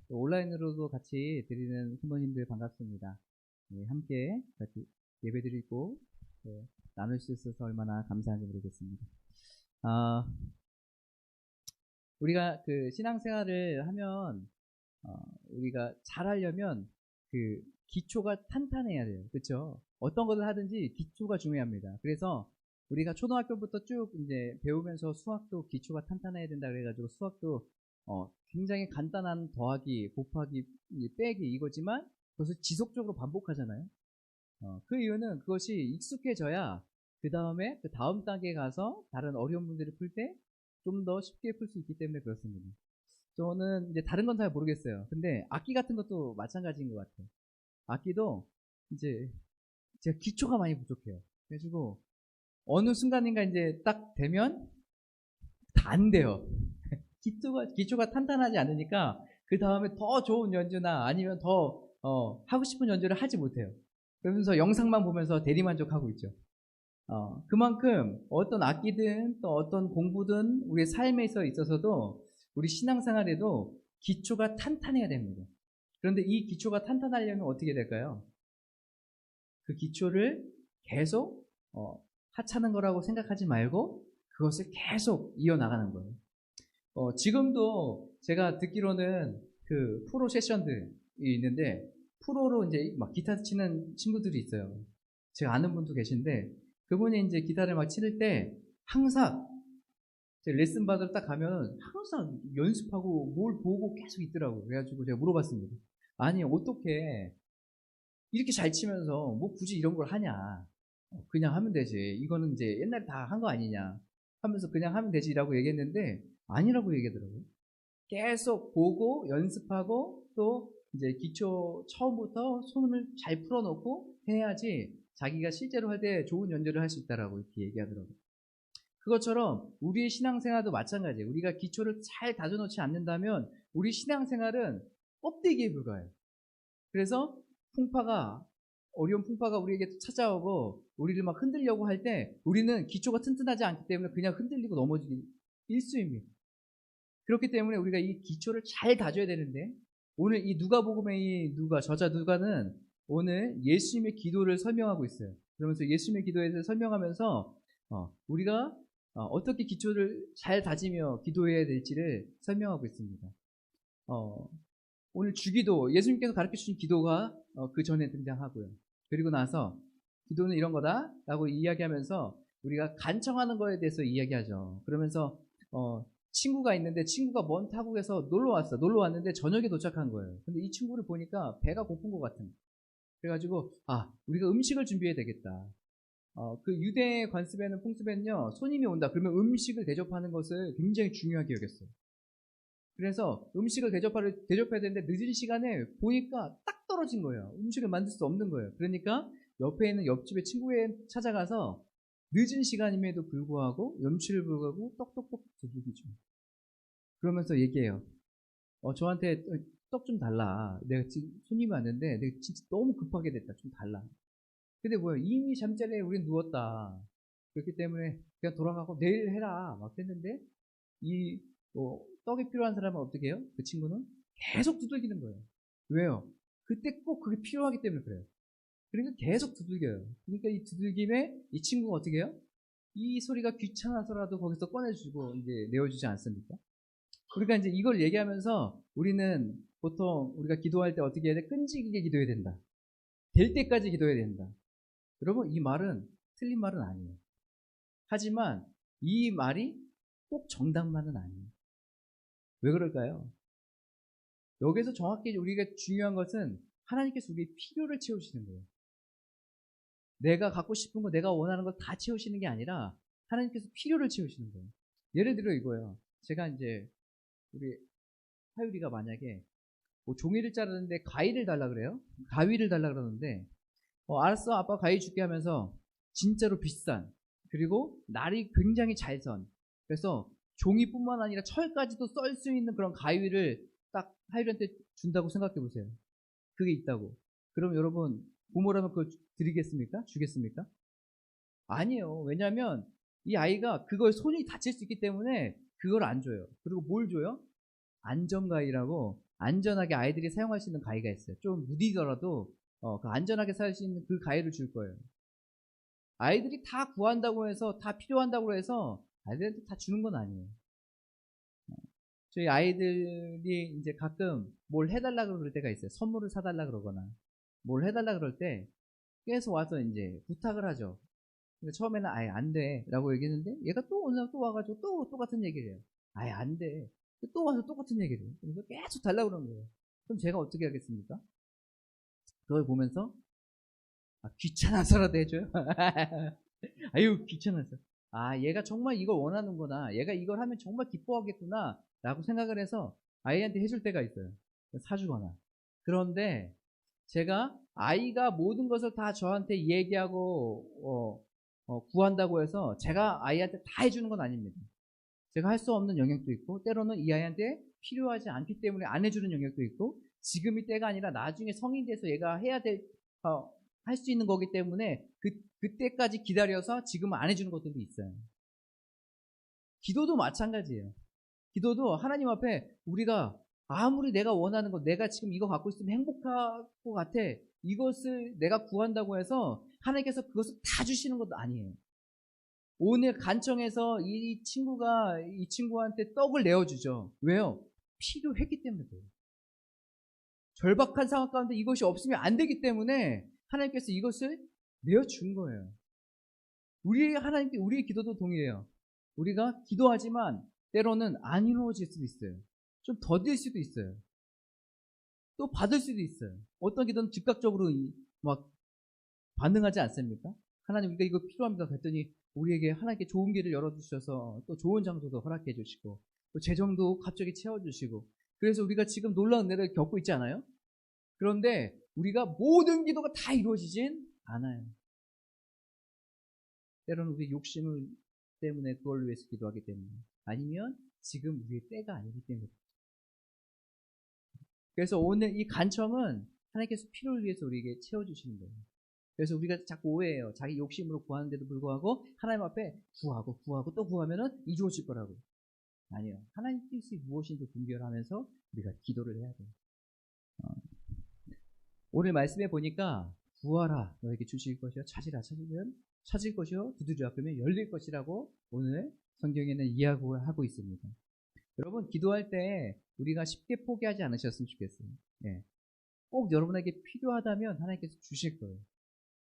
온라인으로도 같이 드리는 부모님들 반갑습니다. 네, 함께 같이 예배드리고 나눌 수 있어서 얼마나 감사한지 모르겠습니다. 우리가 그 신앙생활을 하면 우리가 잘하려면 그 기초가 탄탄해야 돼요. 그렇죠? 어떤 것을 하든지 기초가 중요합니다. 그래서 우리가 초등학교부터 쭉 이제 배우면서 수학도 기초가 탄탄해야 된다 그래가지고 수학도 굉장히 간단한 더하기, 곱하기, 빼기 이거지만 그것을 지속적으로 반복하잖아요. 그 이유는 그것이 익숙해져야 그 다음에 그 다음 단계에 가서 다른 어려운 문제를 풀 때 좀 더 쉽게 풀 수 있기 때문에 그렇습니다. 저는 이제 다른 건 잘 모르겠어요. 근데 악기 같은 것도 마찬가지인 것 같아요. 악기도 이제 제가 기초가 많이 부족해요. 그래가지고 어느 순간인가 이제 딱 되면 다 안 돼요. 기초가 탄탄하지 않으니까 그 다음에 더 좋은 연주나 아니면 더 하고 싶은 연주를 하지 못해요. 그러면서 영상만 보면서 대리만족하고 있죠. 그만큼 어떤 악기든 또 어떤 공부든 우리의 삶에 있어서도 우리 신앙생활에도 기초가 탄탄해야 됩니다. 그런데 이 기초가 탄탄하려면 어떻게 될까요? 그 기초를 계속 하찮은 거라고 생각하지 말고 그것을 계속 이어나가는 거예요. 지금도 제가 듣기로는 그 프로 세션들이 있는데 프로로 이제 막 기타 치는 친구들이 있어요. 제가 아는 분도 계신데 그분이 이제 기타를 막 치를 때 항상 제가 레슨 받으러 딱 가면 항상 연습하고 뭘 보고 계속 있더라고요. 그래가지고 제가 물어봤습니다. 아니 어떻게 이렇게 잘 치면서 뭐 굳이 이런 걸 하냐? 그냥 하면 되지. 이거는 이제 옛날에 다 한 거 아니냐? 하면서 그냥 하면 되지라고 얘기했는데 아니라고 얘기하더라고요. 계속 보고 연습하고 또 이제 기초 처음부터 손을 잘 풀어놓고 해야지 자기가 실제로 할 때 좋은 연주를 할 수 있다라고 이렇게 얘기하더라고요. 그것처럼 우리의 신앙생활도 마찬가지예요. 우리가 기초를 잘 다져놓지 않는다면 우리 신앙생활은 껍데기에 불과해요. 그래서 어려운 풍파가 우리에게 찾아오고 우리를 막 흔들려고 할 때 우리는 기초가 튼튼하지 않기 때문에 그냥 흔들리고 넘어지기 일쑤입니다. 그렇기 때문에 우리가 이 기초를 잘 다져야 되는데 오늘 이 누가복음의 저자 누가는 오늘 예수님의 기도를 설명하고 있어요. 그러면서 예수님의 기도에 대해서 설명하면서 우리가 어떻게 기초를 잘 다지며 기도해야 될지를 설명하고 있습니다. 오늘 주기도 예수님께서 가르쳐주신 기도가 그 전에 등장하고요. 그리고 나서 기도는 이런 거다 라고 이야기하면서 우리가 간청하는 거에 대해서 이야기하죠. 그러면서 친구가 있는데 친구가 먼 타국에서 놀러 왔는데 저녁에 도착한 거예요. 근데 이 친구를 보니까 배가 고픈 것 같은. 그래가지고 우리가 음식을 준비해야 되겠다. 그 유대 관습에는 풍습에는요 손님이 온다 그러면 음식을 대접하는 것을 굉장히 중요하게 여겼어요. 그래서 음식을 대접해야 되는데 늦은 시간에 보니까 딱 떨어진 거예요. 음식을 만들 수 없는 거예요. 그러니까 옆에 있는 옆집의 친구에 찾아가서 늦은 시간임에도 불구하고 염치를 불구하고 떡떡떡 두들기죠. 그러면서 얘기해요. 저한테 떡 좀 달라. 내가 지금 손님이 왔는데 내가 진짜 너무 급하게 됐다. 좀 달라. 근데 뭐야 이미 잠자리에 우린 누웠다. 그렇기 때문에 그냥 돌아가고 내일 해라. 막 했는데 떡이 필요한 사람은 어떻게 해요? 그 친구는 계속 두들기는 거예요. 왜요? 그때 꼭 그게 필요하기 때문에 그래요. 그러니까 계속 두들겨요. 그러니까 이 두들김에 이 친구가 어떻게 해요? 이 소리가 귀찮아서라도 거기서 꺼내주고 이제 내어주지 않습니까? 우리가 이제 이걸 얘기하면서 우리는 보통 우리가 기도할 때 어떻게 해야 돼? 끈질기게 기도해야 된다. 될 때까지 기도해야 된다. 여러분 이 말은 틀린 말은 아니에요. 하지만 이 말이 꼭 정답만은 아니에요. 왜 그럴까요? 여기서 정확히 우리가 중요한 것은 하나님께서 우리의 필요를 채우시는 거예요. 내가 갖고 싶은 거, 내가 원하는 거 다 채우시는 게 아니라 하나님께서 필요를 채우시는 거예요. 예를 들어 이거예요. 제가 이제 우리 하율이가 만약에 뭐 종이를 자르는데 가위를 달라 그래요. 가위를 달라 그러는데 알았어 아빠 가위 줄게 하면서 진짜로 비싼 그리고 날이 굉장히 잘 선 그래서 종이뿐만 아니라 철까지도 썰 수 있는 그런 가위를 딱 하율이한테 준다고 생각해 보세요. 그게 있다고. 그럼 여러분 부모라면 그걸 드리겠습니까? 주겠습니까? 아니에요. 왜냐하면 이 아이가 그걸 손이 다칠 수 있기 때문에 그걸 안 줘요. 그리고 뭘 줘요? 안전가위라고 안전하게 아이들이 사용할 수 있는 가위가 있어요. 좀 무디더라도 그 안전하게 살 수 있는 그 가위를 줄 거예요. 아이들이 다 구한다고 해서 다 필요한다고 해서 아이들한테 다 주는 건 아니에요. 저희 아이들이 이제 가끔 뭘 해달라 그럴 때가 있어요. 선물을 사달라 그러거나 뭘 해달라 그럴 때 계속 와서 이제 부탁을 하죠. 근데 처음에는 아예 안 돼 라고 얘기했는데 얘가 또 오늘 또 와가지고 또 똑같은 얘기를 해요. 아예 안 돼. 또 와서 똑같은 얘기를 해요. 그래서 계속 달라고 그러는 거예요. 그럼 제가 어떻게 하겠습니까? 그걸 보면서 귀찮아서라도 해줘요. 아유 귀찮아서. 얘가 정말 이걸 원하는구나. 얘가 이걸 하면 정말 기뻐하겠구나 라고 생각을 해서 아이한테 해줄 때가 있어요. 사주거나. 그런데 제가 아이가 모든 것을 다 저한테 얘기하고 구한다고 해서 제가 아이한테 다 해주는 건 아닙니다. 제가 할 수 없는 영역도 있고 때로는 이 아이한테 필요하지 않기 때문에 안 해주는 영역도 있고 지금이 때가 아니라 나중에 성인 돼서 얘가 해야 될 할 수 있는 거기 때문에 그때까지 기다려서 지금은 안 해주는 것들도 있어요. 기도도 마찬가지예요. 기도도 하나님 앞에 우리가 아무리 내가 원하는 것, 내가 지금 이거 갖고 있으면 행복할 것 같아. 이것을 내가 구한다고 해서 하나님께서 그것을 다 주시는 것도 아니에요. 오늘 간청에서 이 친구가 이 친구한테 떡을 내어주죠. 왜요? 필요했기 때문에 그래요. 절박한 상황 가운데 이것이 없으면 안 되기 때문에 하나님께서 이것을 내어준 거예요. 하나님께 우리의 기도도 동일해요. 우리가 기도하지만 때로는 안 이루어질 수도 있어요. 좀 더딜 수도 있어요. 또 받을 수도 있어요. 어떤 기도는 즉각적으로 막 반응하지 않습니까? 하나님 우리가 이거 필요합니다 그랬더니 우리에게 하나님께 좋은 길을 열어주셔서 또 좋은 장소도 허락해 주시고 또 재정도 갑자기 채워주시고 그래서 우리가 지금 놀라운 은혜를 겪고 있지 않아요? 그런데 우리가 모든 기도가 다 이루어지진 않아요. 때로는 우리 욕심을 때문에 그걸 위해서 기도하기 때문에 아니면 지금 우리의 때가 아니기 때문에 그래서 오늘 이 간청은 하나님께서 필요를 위해서 우리에게 채워주시는 거예요. 그래서 우리가 자꾸 오해해요. 자기 욕심으로 구하는데도 불구하고 하나님 앞에 구하고 또 구하면은 이루어질 거라고. 아니요. 하나님 뜻이 무엇인지 분별하면서 우리가 기도를 해야 돼요. 오늘 말씀해 보니까 구하라 너에게 주실 것이요 찾으라 찾으면 찾을 것이요 두드리라 그러면 열릴 것이라고 오늘 성경에는 이야기하고 있습니다. 여러분 기도할 때 우리가 쉽게 포기하지 않으셨으면 좋겠어요. 예. 꼭 여러분에게 필요하다면 하나님께서 주실 거예요.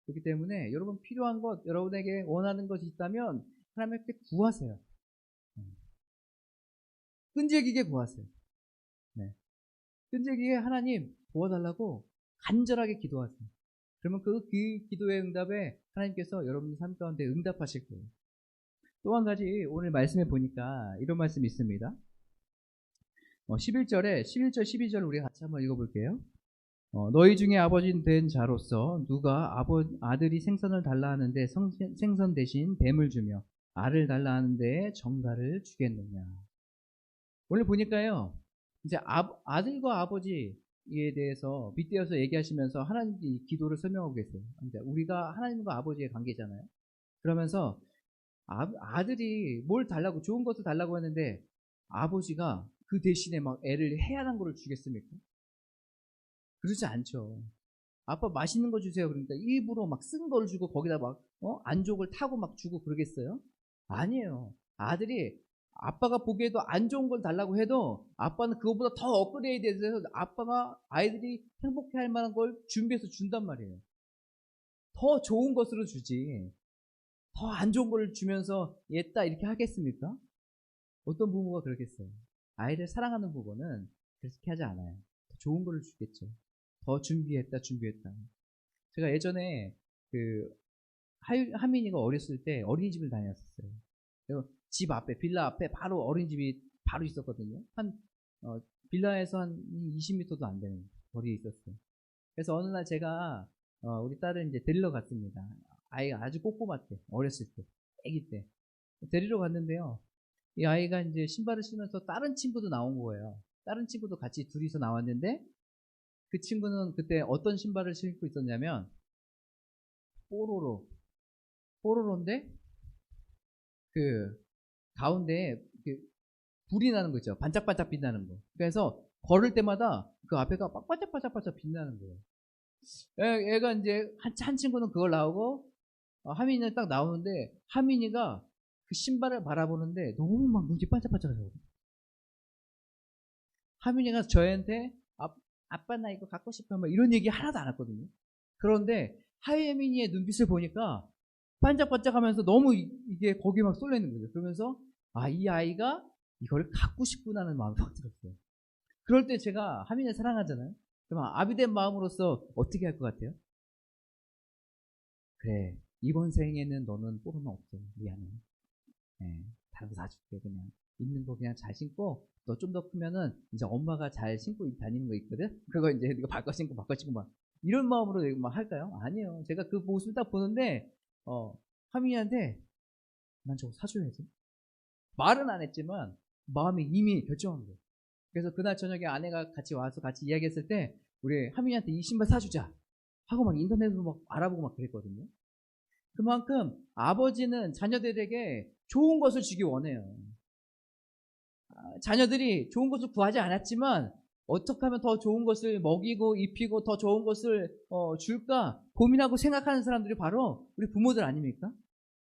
그렇기 때문에 여러분 필요한 것, 여러분에게 원하는 것이 있다면 하나님께 구하세요. 끈질기게 구하세요. 네. 끈질기게 하나님 도와달라고 간절하게 기도하세요. 그러면 그 기도의 응답에 하나님께서 여러분의 삶 가운데 응답하실 거예요. 또 한 가지 오늘 말씀해 보니까 이런 말씀이 있습니다. 11절, 12절 우리 같이 한번 읽어볼게요. 너희 중에 아버지 된 자로서 누가 아들이 생선을 달라 하는데 생선 대신 뱀을 주며 알을 달라 하는데 정갈을 주겠느냐. 오늘 보니까요, 이제 아들과 아버지에 대해서 빗대어서 얘기하시면서 하나님이 기도를 설명하고 계세요. 우리가 하나님과 아버지의 관계잖아요. 그러면서 아들이 뭘 달라고, 좋은 것을 달라고 했는데 아버지가 그 대신에 막 애를 해야하는 거를 주겠습니까? 그러지 않죠. 아빠 맛있는 거 주세요. 그러니까 일부러 막 쓴 걸 주고 거기다 막 안족을 타고 막 주고 그러겠어요? 아니에요. 아들이 아빠가 보기에도 안 좋은 걸 달라고 해도 아빠는 그거보다 더 업그레이드해서 아빠가 아이들이 행복해할 만한 걸 준비해서 준단 말이에요. 더 좋은 것으로 주지. 더 안 좋은 걸 주면서 얘따 이렇게 하겠습니까? 어떤 부모가 그러겠어요? 아이를 사랑하는 부모는 그렇게 하지 않아요. 더 좋은 걸 주겠죠. 더 준비했다. 제가 예전에 하민이가 어렸을 때 어린이집을 다녔었어요. 집 앞에, 빌라 앞에 바로 어린이집이 바로 있었거든요. 빌라에서 한 20m도 안 되는 거리에 있었어요. 그래서 어느 날 제가 우리 딸을 이제 데리러 갔습니다. 아이가 아주 꼬꼬맣대. 어렸을 때, 아기 때 데리러 갔는데요. 이 아이가 이제 신발을 신으면서 다른 친구도 나온 거예요. 다른 친구도 같이 둘이서 나왔는데 그 친구는 그때 어떤 신발을 신고 있었냐면 뽀로로인데 그 가운데 불이 나는 거 있죠. 반짝반짝 빛나는 거. 그래서 걸을 때마다 그 앞에가 막 반짝반짝반짝 빛나는 거예요. 애가 이제 한 친구는 그걸 나오고 하민이는 딱 나오는데 하민이가 그 신발을 바라보는데 너무 막 눈이 반짝반짝해요. 하민이가 저희한테 아빠 나 이거 갖고 싶어 막 이런 얘기 하나도 안 했거든요. 그런데 하예민이의 눈빛을 보니까 반짝반짝하면서 너무 이게 거기 막 쏠려 있는 거죠. 그러면서 이 아이가 이걸 갖고 싶구나는 마음이 확 들었어요. 그럴 때 제가 하민이를 사랑하잖아요. 그럼 아비된 마음으로서 어떻게 할 것 같아요? 그래, 이번 생에는 너는 뽀로나 없어. 미안해. 네, 다른 거 사줄게. 그냥 있는 거 그냥 잘 신고 너 좀 더 크면은 이제 엄마가 잘 신고 다니는 거 있거든. 그거 이제 네가 바꿔 신고 막 이런 마음으로 막 할까요? 아니에요. 제가 그 모습을 딱 보는데 하민이한테 난 저거 사줘야지. 말은 안 했지만 마음이 이미 결정한 거예요. 그래서 그날 저녁에 아내가 같이 와서 같이 이야기했을 때 우리 하민이한테 이 신발 사주자 하고 막 인터넷으로 막 알아보고 막 그랬거든요. 그만큼 아버지는 자녀들에게 좋은 것을 주기 원해요. 자녀들이 좋은 것을 구하지 않았지만 어떻게 하면 더 좋은 것을 먹이고 입히고 더 좋은 것을 줄까 고민하고 생각하는 사람들이 바로 우리 부모들 아닙니까?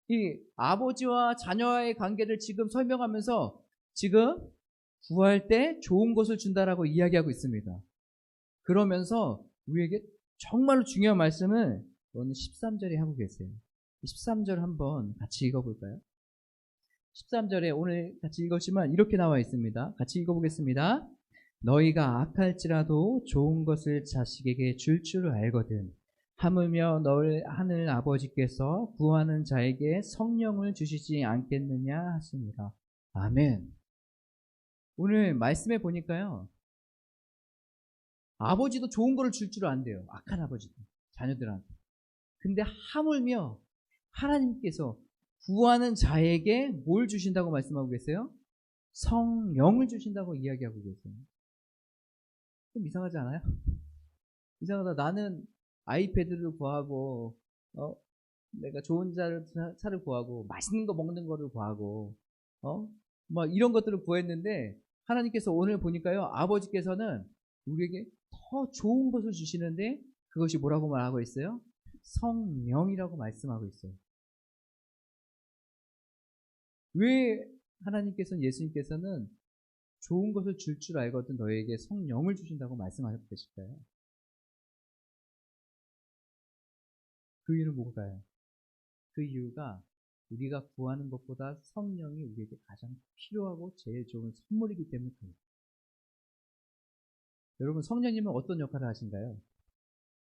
이 아버지와 자녀와의 관계를 지금 설명하면서 지금 구할 때 좋은 것을 준다라고 이야기하고 있습니다. 그러면서 우리에게 정말로 중요한 말씀을 오늘 13절에 하고 계세요. 13절 한번 같이 읽어볼까요? 13절에 오늘 같이 읽었지만 이렇게 나와 있습니다. 같이 읽어보겠습니다. 너희가 악할지라도 좋은 것을 자식에게 줄 줄 알거든 하물며 너를 하늘 아버지께서 구하는 자에게 성령을 주시지 않겠느냐 하십니다. 아멘. 오늘 말씀해 보니까요. 아버지도 좋은 거를 줄 줄 안돼요. 악한 아버지도 자녀들한테. 근데 하물며 하나님께서 구하는 자에게 뭘 주신다고 말씀하고 계세요? 성령을 주신다고 이야기하고 계세요. 좀 이상하지 않아요? 이상하다. 나는 아이패드를 구하고 내가 좋은 차를 구하고 맛있는 거 먹는 거를 구하고 막 이런 것들을 구했는데 하나님께서 오늘 보니까요. 아버지께서는 우리에게 더 좋은 것을 주시는데 그것이 뭐라고 말하고 있어요? 성령이라고 말씀하고 있어요. 왜 하나님께서는 예수님께서는 좋은 것을 줄 줄 알거든 너에게 성령을 주신다고 말씀하셨 계실까요? 그 이유는 뭘까요? 그 이유가 우리가 구하는 것보다 성령이 우리에게 가장 필요하고 제일 좋은 선물이기 때문에 그렇습니다. 여러분 성령님은 어떤 역할을 하신가요?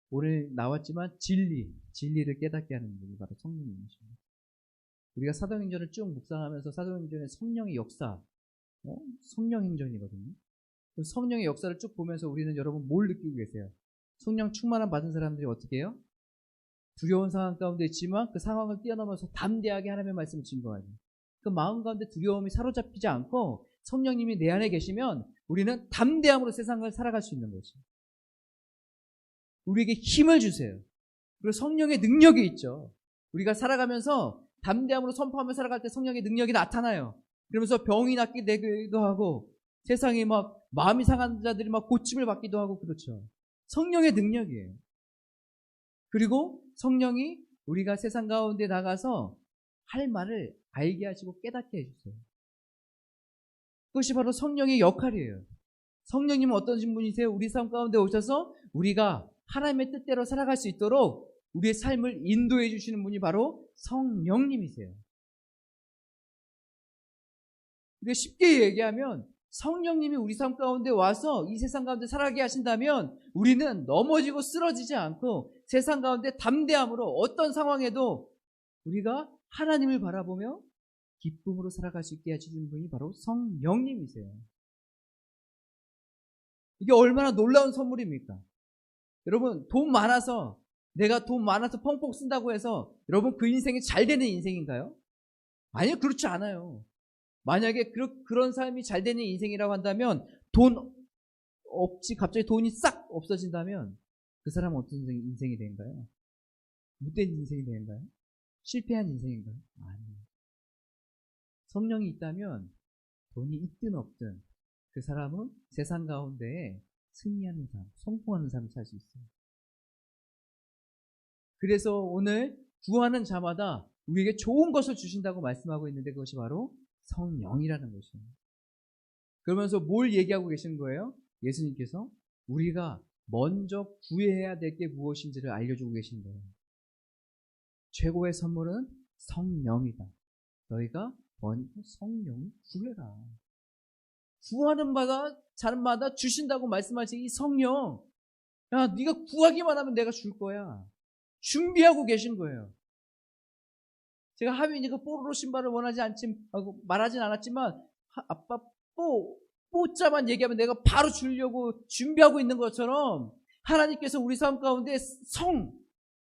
오늘 나왔지만 진리를 깨닫게 하는 분이 바로 성령님이십니다. 우리가 사도행전을 쭉 묵상하면서 사도행전의 성령의 역사, 성령 행전이거든요. 그 성령의 역사를 쭉 보면서 우리는 여러분 뭘 느끼고 계세요? 성령 충만함 받은 사람들이 어떻게 해요? 두려운 상황 가운데 있지만 그 상황을 뛰어넘어서 담대하게 하나님의 말씀을 증거하죠. 그 마음 가운데 두려움이 사로잡히지 않고 성령님이 내 안에 계시면 우리는 담대함으로 세상을 살아갈 수 있는 거죠. 우리에게 힘을 주세요. 그리고 성령의 능력이 있죠. 우리가 살아가면서 담대함으로 선포하며 살아갈 때 성령의 능력이 나타나요. 그러면서 병이 낫게 되기도 하고 세상에 막 마음이 상한 자들이 막 고침을 받기도 하고 그렇죠. 성령의 능력이에요. 그리고 성령이 우리가 세상 가운데 나가서 할 말을 알게 하시고 깨닫게 해주세요. 그것이 바로 성령의 역할이에요. 성령님은 어떤 분이세요? 우리 삶 가운데 오셔서 우리가 하나님의 뜻대로 살아갈 수 있도록 우리의 삶을 인도해 주시는 분이 바로 성령님이세요. 우리가 쉽게 얘기하면 성령님이 우리 삶 가운데 와서 이 세상 가운데 살아가게 하신다면 우리는 넘어지고 쓰러지지 않고 세상 가운데 담대함으로 어떤 상황에도 우리가 하나님을 바라보며 기쁨으로 살아갈 수 있게 해주시는 분이 바로 성령님이세요. 이게 얼마나 놀라운 선물입니까? 여러분 내가 돈 많아서 펑펑 쓴다고 해서 여러분 그 인생이 잘 되는 인생인가요? 아니요, 그렇지 않아요. 만약에 그런 삶이 잘 되는 인생이라고 한다면 돈 없지 갑자기 돈이 싹 없어진다면 그 사람은 어떤 인생이 되는가요? 못된 인생이 되는가요? 실패한 인생인가요? 아니에요. 성령이 있다면 돈이 있든 없든 그 사람은 세상 가운데 승리하는 삶, 성공하는 삶을 살 수 있어요. 그래서 오늘 구하는 자마다 우리에게 좋은 것을 주신다고 말씀하고 있는데 그것이 바로 성령이라는 것이에요. 그러면서 뭘 얘기하고 계신 거예요? 예수님께서 우리가 먼저 구해야 될 게 무엇인지를 알려주고 계신 거예요. 최고의 선물은 성령이다. 너희가 먼저 성령을 구해라. 구하는 자마다 주신다고 말씀하신 이 성령, 야, 네가 구하기만 하면 내가 줄 거야. 준비하고 계신 거예요. 제가 하빈이가 뽀로로 신발을 말하진 않았지만 아빠 뽀자만 얘기하면 내가 바로 주려고 준비하고 있는 것처럼 하나님께서 우리 삶 가운데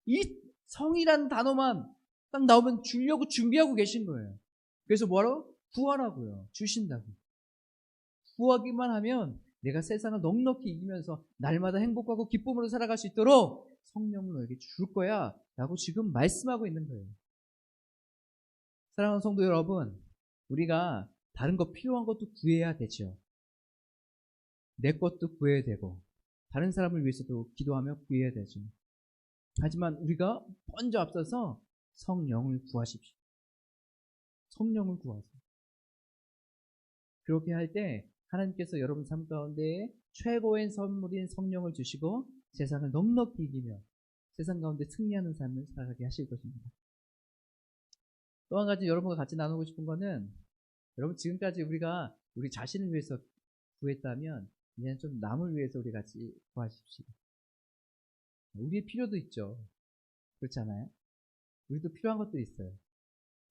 이 성이라는 단어만 딱 나오면 주려고 준비하고 계신 거예요. 그래서 뭐라고? 구하라고요. 주신다고. 구하기만 하면 내가 세상을 넉넉히 이기면서 날마다 행복하고 기쁨으로 살아갈 수 있도록 성령을 너에게 줄 거야 라고 지금 말씀하고 있는 거예요. 사랑하는 성도 여러분, 우리가 다른 거 필요한 것도 구해야 되죠. 내 것도 구해야 되고 다른 사람을 위해서도 기도하며 구해야 되죠. 하지만 우리가 먼저 앞서서 성령을 구하십시오. 성령을 구하세요. 그렇게 할 때 하나님께서 여러분 삶 가운데 최고의 선물인 성령을 주시고 세상을 넉넉히 이기며 세상 가운데 승리하는 삶을 살아가게 하실 것입니다. 또 한 가지 여러분과 같이 나누고 싶은 거는, 여러분 지금까지 우리가 우리 자신을 위해서 구했다면 이제는 좀 남을 위해서 우리 같이 구하십시오. 우리의 필요도 있죠. 그렇지 않아요? 우리도 필요한 것도 있어요.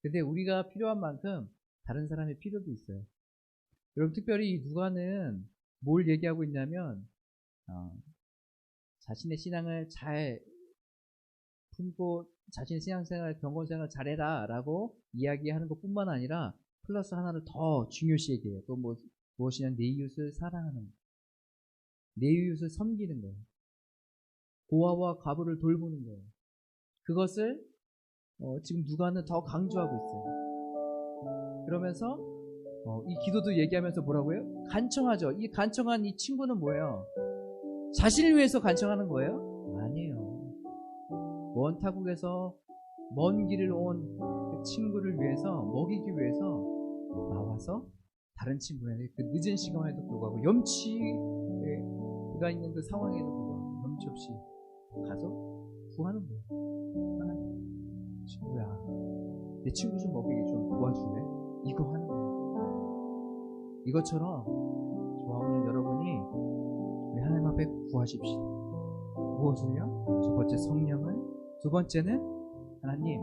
근데 우리가 필요한 만큼 다른 사람의 필요도 있어요. 여러분 특별히 누가는 뭘 얘기하고 있냐면 자신의 신앙을 잘 품고 자신의 신앙생활, 경건생활을 잘해라 라고 이야기하는 것뿐만 아니라 플러스 하나를 더 중요시 얘기해요. 또 무엇이냐면 내 이웃을 사랑하는 거예요. 내 이웃을 섬기는 거예요. 고아와 과부를 돌보는 거예요. 그것을 지금 누가는 더 강조하고 있어요. 그러면서 이 기도도 얘기하면서 뭐라고요? 간청하죠. 이 간청한 이 친구는 뭐예요? 자신을 위해서 간청하는 거예요? 아니에요. 먼 타국에서 먼 길을 온 그 친구를 위해서 먹이기 위해서 나와서 다른 친구에게 그 늦은 시간에도 불구하고 염치가 있는 그 상황에도 불구하고 염치 없이 가서 구하는 거예요. 하나님, 친구야, 내 친구 좀 먹이기 좀 도와줄래? 이거 하는 거예요. 이것처럼 저와 오늘 여러분이 우리 하나님 앞에 구하십시오. 무엇을요? 첫 번째 성령을, 두 번째는 하나님,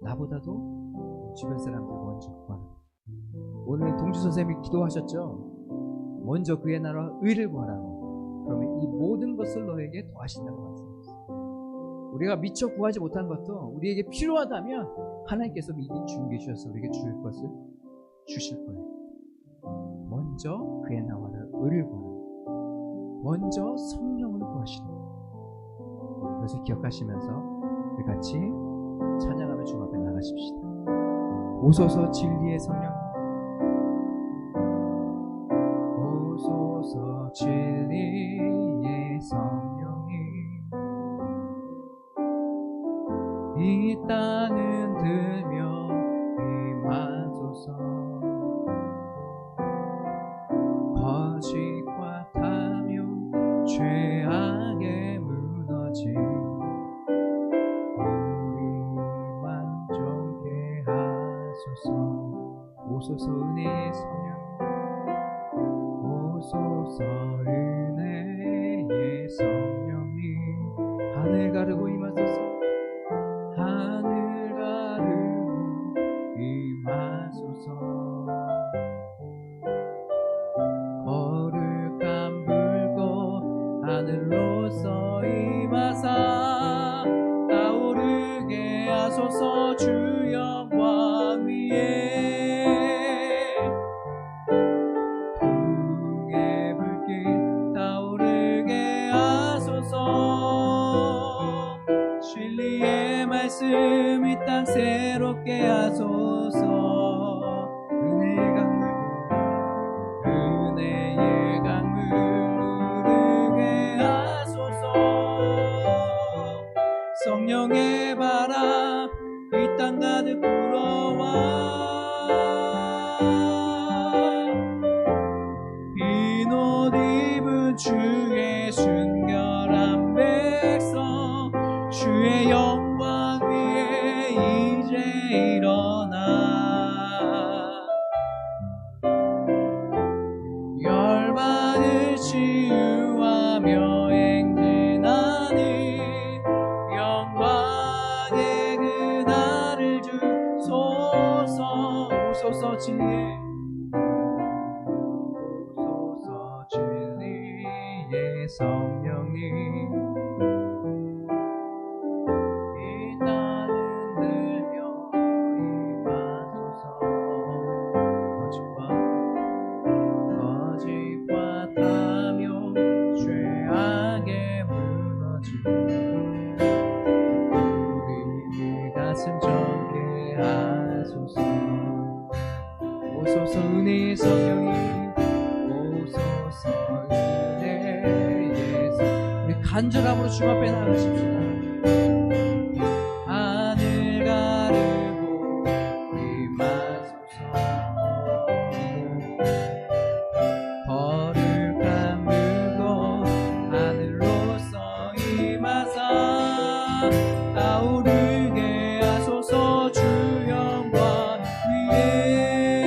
나보다도 주변 사람들 먼저 구하라. 오늘 동주 선생님이 기도하셨죠? 먼저 그의 나라와 의를 구하라고. 그러면 이 모든 것을 너에게 더하신다고 말씀하셨어요. 우리가 미처 구하지 못한 것도 우리에게 필요하다면 하나님께서 미리 준비해 주셔서 우리에게 줄 것을 주실 거예요. 먼저 그의 나라와 의를 구하라. 먼저 성령을 구하시라. 그래서 기억하시면서 우리 같이 찬양하며 주님 앞에 나가십시다. 오소서 진리의 성령, 오소서 진리의 성령이 이 땅은 들며 임하소서. 거짓과 탐욕 죄악에 무너진 오소서 은혜의 성령, 오소서 은혜의 성령이 하늘 가르고 임하소서. 하늘 가르고 임하소서. 거룩한 불꽃 하늘로서 임하사 타오르게 하소서. 주 영광 위에 이 땅 새롭게 하소서. 은혜 강물, 은혜 가득 불어와 흰 옷 입은 주의 순결한 백성 주의 영광 위에 이제 일어나 열반을 치유하며 행진하니 영광의 그날을 주소서 오소서 진리의 오소서 진리의 성령님 이 땅을 들며 임하소서 거짓과 탐욕 죄악에 무너지고 우리 가슴 정케 하소서 오소서 은혜의 성령님 오소서 은혜의 성령님 우리 간절함으로 주님 앞에 나가십시다. 하늘 가르고 임하소서 거룩한 물고 하늘로서 임하사 타오르게 하소서 주 영광 위에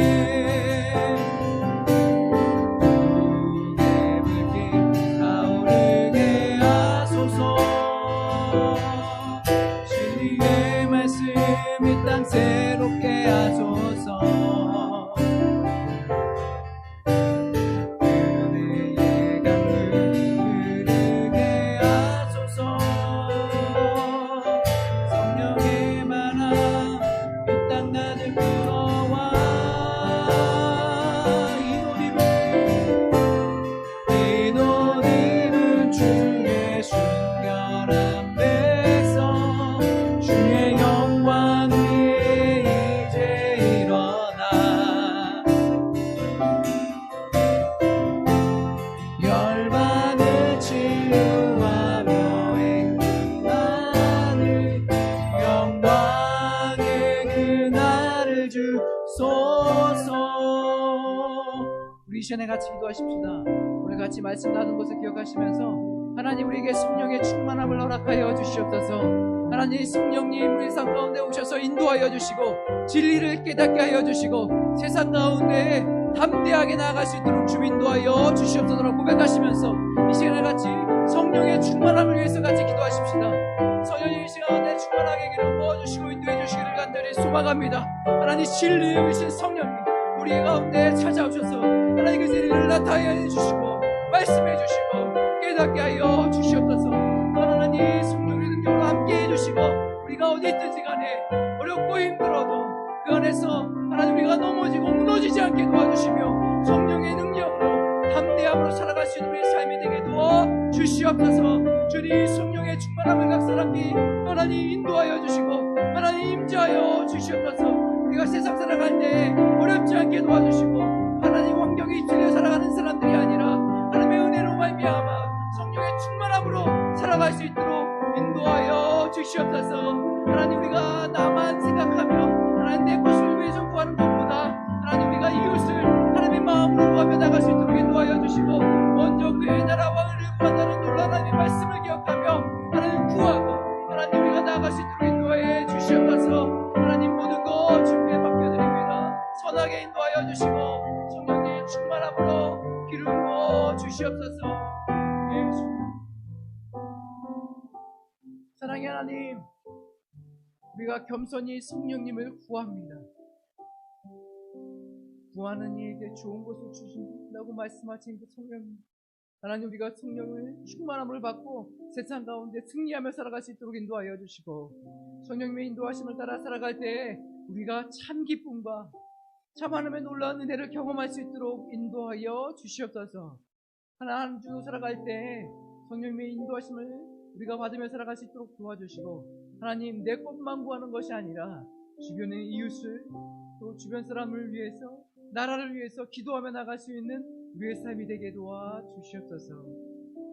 두개 불빛 타오르게 하소서 진리의 말씀 이 땅 새롭게 하소서 은혜의 강물 흐르게 하소서 성령의 바람 이 땅 가득 불어와 흰 옷 입은 주의 순결한 백성 주의 영광 위에 이제 일어나 열반을 치유하며 행진하는 영광의 그날을 주소서 우리 이 시간에 같이 기도하십시다. 우리 같이 말씀 나눈 것을 기억하시면서 하나님 우리에게 성령의 충만함을 허락하여 주시옵소서. 하나님 성령님 우리 삶 가운데 오셔서 인도하여 주시고 진리를 깨닫게 하여 주시고 세상 가운데 담대하게 나아갈 수 있도록 주 인도하여 주시옵소서라고 고백하시면서 이 시간에 같이 성령의 충만함을 위해서 같이 기도하십시다. 성령님 이 시간에 충만하게 기름 부어주시고 인도해 주시기를 간절히 소망합니다. 하나님 진리이신 성령님 우리 가운데 찾아오셔서 하나님 그 진리를 나타내 주시고 말씀해 주시고 깨닫게 하여 주시옵소서. 하나님 성령의 능력으로 함께 해주시고 우리가 어디 있든지 간에 어렵고 힘들어도 그 안에서 하나님 우리가 넘어지고 무너지지 않게 도와주시며 성령의 능력으로 담대함으로 살아갈 수 있는 우리의 삶이 되게 도와주시옵소서. 주님 성령의 충만함을 각 사람이 하나님 인도하여 주시고 하나님 임재하여 주시옵소서. 우리가 세상 살아갈 때 어렵지 않게 도와주시고 하나님 환경에 휩쓸려 살아가는 사람들이 아니라 하나님의 은혜로 말미암아 성령의 충만함으로 살아갈 수 있도록 인도하여 주시옵소서. 하나님 우리가 나만 생각하며 하나님 내 것을 위해서 구하는 것보다 하나님 우리가 이웃을 하나님의 마음으로 구하며 나갈 수 있도록 인도하여 주시고 먼저 그의 나라와 의를 구한다는 놀라운 하나님의 말씀을 기억하며 하나님 구하고 하나님 우리가 나아갈 수 있도록 인도하여 주시옵소서. 하나님 모든 것 주께 맡겨드립니다. 선하게 인도하여 주시고 성령의 충만함으로 기름 부어 주시옵소서. 예수. 사랑의 하나님 우리가 겸손히 성령님을 구합니다. 구하는 이에게 좋은 것을 주신다고 말씀하신 그 성령님 하나님 우리가 성령을 충만함을 받고 세상 가운데 승리하며 살아갈 수 있도록 인도하여 주시고 성령님의 인도하심을 따라 살아갈 때 우리가 참 기쁨과 참 하나님의 놀라운 은혜를 경험할 수 있도록 인도하여 주시옵소서. 하나 한 주 살아갈 때 성령님의 인도하심을 우리가 받으며 살아갈 수 있도록 도와주시고 하나님 내 것만 구하는 것이 아니라 주변의 이웃을 또 주변 사람을 위해서 나라를 위해서 기도하며 나갈 수 있는 우리의 삶이 되게 도와주시옵소서.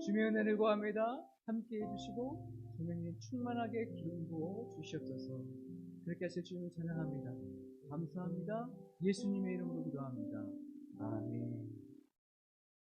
주의 은혜를 구합니다. 함께해 주시고 성령님 충만하게 기름 부어 주시옵소서. 그렇게 하실 주님을 찬양합니다. 감사합니다. 예수님의 이름으로 기도합니다. 아멘.